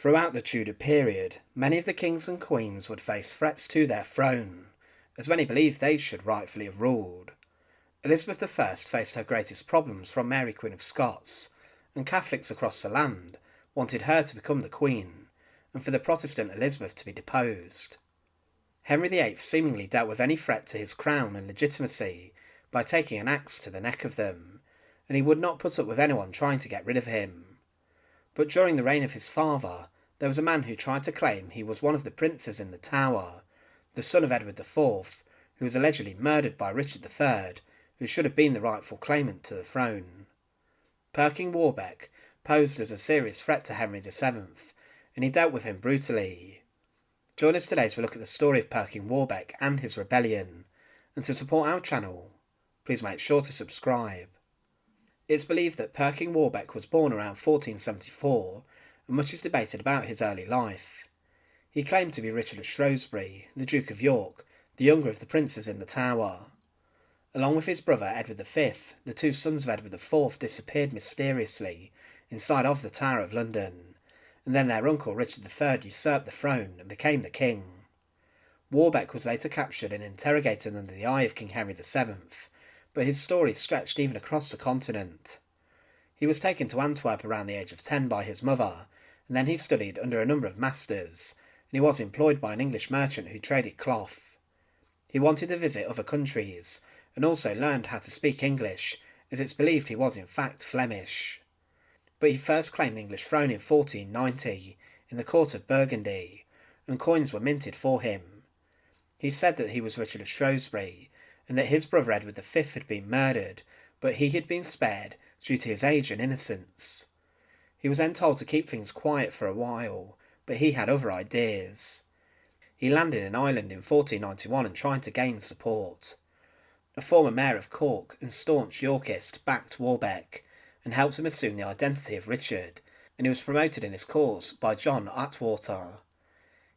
Throughout the Tudor period, many of the kings and queens would face threats to their throne, as many believed they should rightfully have ruled. Elizabeth I faced her greatest problems from Mary Queen of Scots, and Catholics across the land wanted her to become the Queen, and for the Protestant Elizabeth to be deposed. Henry VIII seemingly dealt with any threat to his crown and legitimacy by taking an axe to the neck of them, and he would not put up with anyone trying to get rid of him. But during the reign of his father, there was a man who tried to claim he was one of the princes in the Tower, the son of Edward IV, who was allegedly murdered by Richard III, who should have been the rightful claimant to the throne. Perkin Warbeck posed as a serious threat to Henry VII, and he dealt with him brutally. Join us today as we look at the story of Perkin Warbeck and his rebellion, and to support our channel, please make sure to subscribe. It's believed that Perkin Warbeck was born around 1474, and much is debated about his early life. He claimed to be Richard of Shrewsbury, the Duke of York, the younger of the princes in the Tower. Along with his brother Edward V, the two sons of Edward IV disappeared mysteriously inside of the Tower of London, and then their uncle Richard III usurped the throne and became the king. Warbeck was later captured and interrogated under the eye of King Henry VII, but his story stretched even across the continent. He was taken to Antwerp around the age of 10 by his mother, and then he studied under a number of masters, and he was employed by an English merchant who traded cloth. He wanted to visit other countries, and also learned how to speak English, as it's believed he was in fact Flemish. But he first claimed the English throne in 1490, in the court of Burgundy, and coins were minted for him. He said that he was Richard of Shrewsbury, and that his brother Edward V had been murdered, but he had been spared due to his age and innocence. He was then told to keep things quiet for a while, but he had other ideas. He landed in Ireland in 1491 and tried to gain support. A former mayor of Cork and staunch Yorkist backed Warbeck, and helped him assume the identity of Richard, and he was promoted in his cause by John Atwater.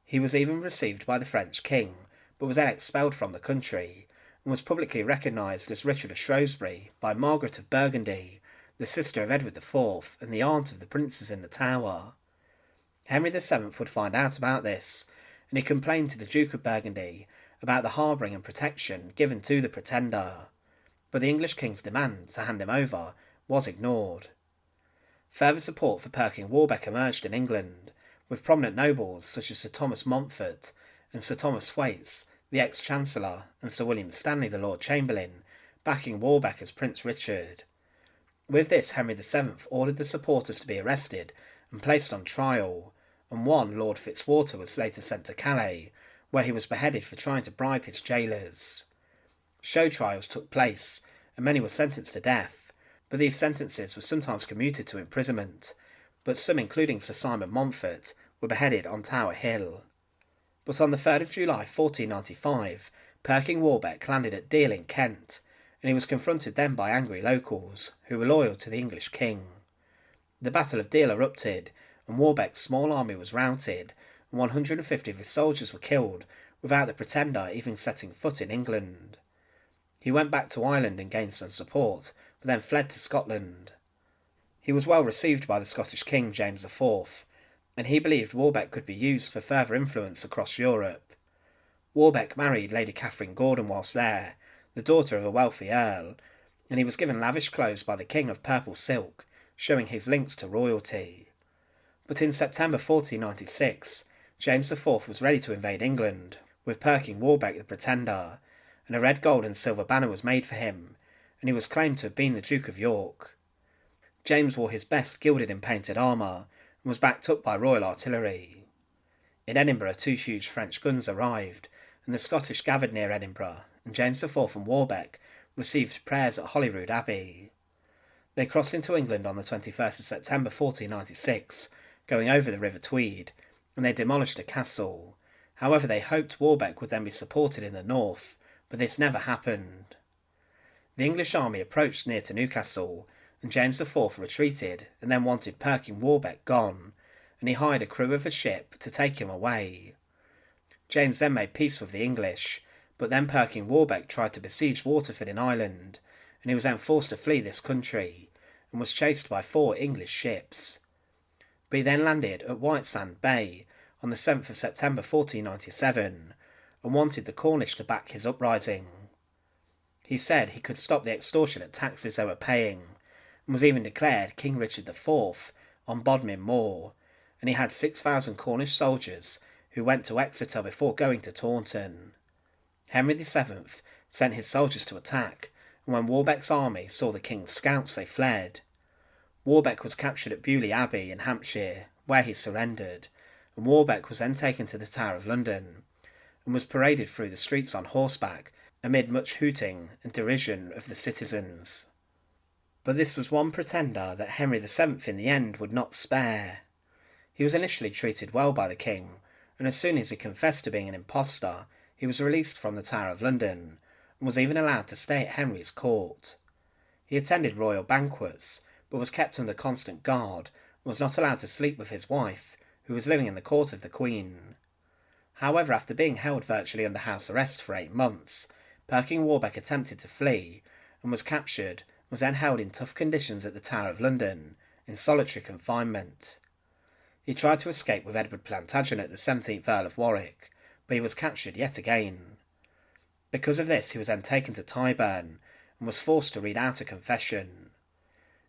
He was even received by the French king, but was then expelled from the country, and was publicly recognised as Richard of Shrewsbury by Margaret of Burgundy, the sister of Edward IV and the aunt of the princes in the Tower. Henry VII would find out about this, and he complained to the Duke of Burgundy about the harbouring and protection given to the pretender, but the English king's demand to hand him over was ignored. Further support for Perkin Warbeck emerged in England, with prominent nobles such as Sir Thomas Montfort and Sir Thomas Thwaites, the ex-Chancellor, and Sir William Stanley, the Lord Chamberlain, backing Warbeck as Prince Richard. With this, Henry VII ordered the supporters to be arrested and placed on trial, and one, Lord Fitzwater, was later sent to Calais, where he was beheaded for trying to bribe his jailers. Show trials took place, and many were sentenced to death, but these sentences were sometimes commuted to imprisonment, but some, including Sir Simon Montfort, were beheaded on Tower Hill. But on the 3rd of July 1495, Perkin Warbeck landed at Deal in Kent, and he was confronted then by angry locals, who were loyal to the English king. The Battle of Deal erupted, and Warbeck's small army was routed, and 150 of his soldiers were killed, without the pretender even setting foot in England. He went back to Ireland and gained some support, but then fled to Scotland. He was well received by the Scottish king James IV, and he believed Warbeck could be used for further influence across Europe. Warbeck married Lady Catherine Gordon whilst there, the daughter of a wealthy earl, and he was given lavish clothes by the king of purple silk, showing his links to royalty. But in September 1496, James IV was ready to invade England, with Perkin Warbeck the pretender, and a red, gold and silver banner was made for him, and he was claimed to have been the Duke of York. James wore his best gilded and painted armour, and was backed up by royal artillery. In Edinburgh, 2 huge French guns arrived, and the Scottish gathered near Edinburgh, and James IV and Warbeck received prayers at Holyrood Abbey. They crossed into England on the 21st of September 1496, going over the River Tweed, and they demolished a castle. However, they hoped Warbeck would then be supported in the north, but this never happened. The English army approached near to Newcastle, and James IV retreated and then wanted Perkin Warbeck gone, and he hired a crew of a ship to take him away. James then made peace with the English, but then Perkin Warbeck tried to besiege Waterford in Ireland, and he was then forced to flee this country, and was chased by 4 English ships. but he then landed at Whitesand Bay on the 7th of September 1497 and wanted the Cornish to back his uprising. He said he could stop the extortionate taxes they were paying, and was even declared King Richard IV on Bodmin Moor, and he had 6,000 Cornish soldiers who went to Exeter before going to Taunton. Henry VII sent his soldiers to attack, and when Warbeck's army saw the king's scouts they fled. Warbeck was captured at Beaulieu Abbey in Hampshire, where he surrendered, and Warbeck was then taken to the Tower of London, and was paraded through the streets on horseback amid much hooting and derision of the citizens. But this was one pretender that Henry VII in the end would not spare. He was initially treated well by the king, and as soon as he confessed to being an impostor, he was released from the Tower of London, and was even allowed to stay at Henry's court. He attended royal banquets, but was kept under constant guard, and was not allowed to sleep with his wife, who was living in the court of the Queen. However, after being held virtually under house arrest for 8 months, Perkin Warbeck attempted to flee, and was captured, and was then held in tough conditions at the Tower of London, in solitary confinement. He tried to escape with Edward Plantagenet, the 17th Earl of Warwick, but he was captured yet again. Because of this, he was then taken to Tyburn, and was forced to read out a confession.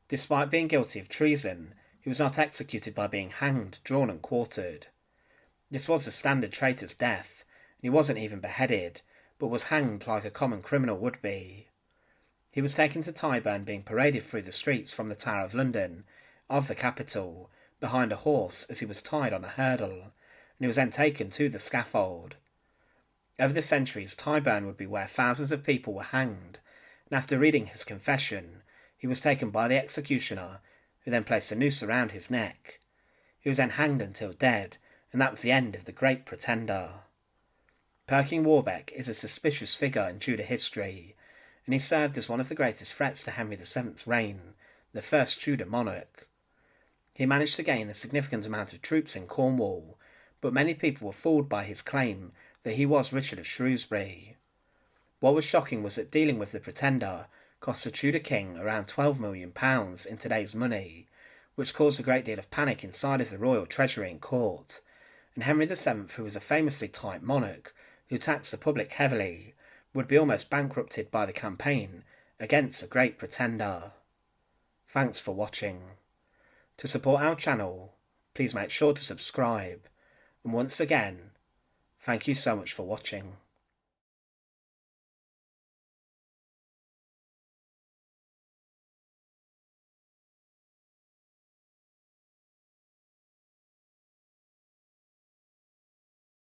Despite being guilty of treason, he was not executed by being hanged, drawn and quartered. This was the standard traitor's death, and he wasn't even beheaded, but was hanged like a common criminal would be. He was taken to Tyburn, being paraded through the streets from the Tower of London, of the capital, behind a horse as he was tied on a hurdle, and he was then taken to the scaffold. Over the centuries, Tyburn would be where thousands of people were hanged, and after reading his confession, he was taken by the executioner, who then placed a noose around his neck. He was then hanged until dead, and that was the end of the Great Pretender. Perkin Warbeck is a suspicious figure in Tudor history, and he served as one of the greatest threats to Henry VII's reign, the first Tudor monarch. He managed to gain a significant amount of troops in Cornwall, but many people were fooled by his claim that he was Richard of Shrewsbury. What was shocking was that dealing with the Pretender cost the Tudor king around £12 million in today's money, which caused a great deal of panic inside of the royal treasury and court, and Henry VII, who was a famously tight monarch who taxed the public heavily, would be almost bankrupted by the campaign against the Great Pretender. Thanks for watching. To support our channel, please make sure to subscribe, and once again, thank you so much for watching.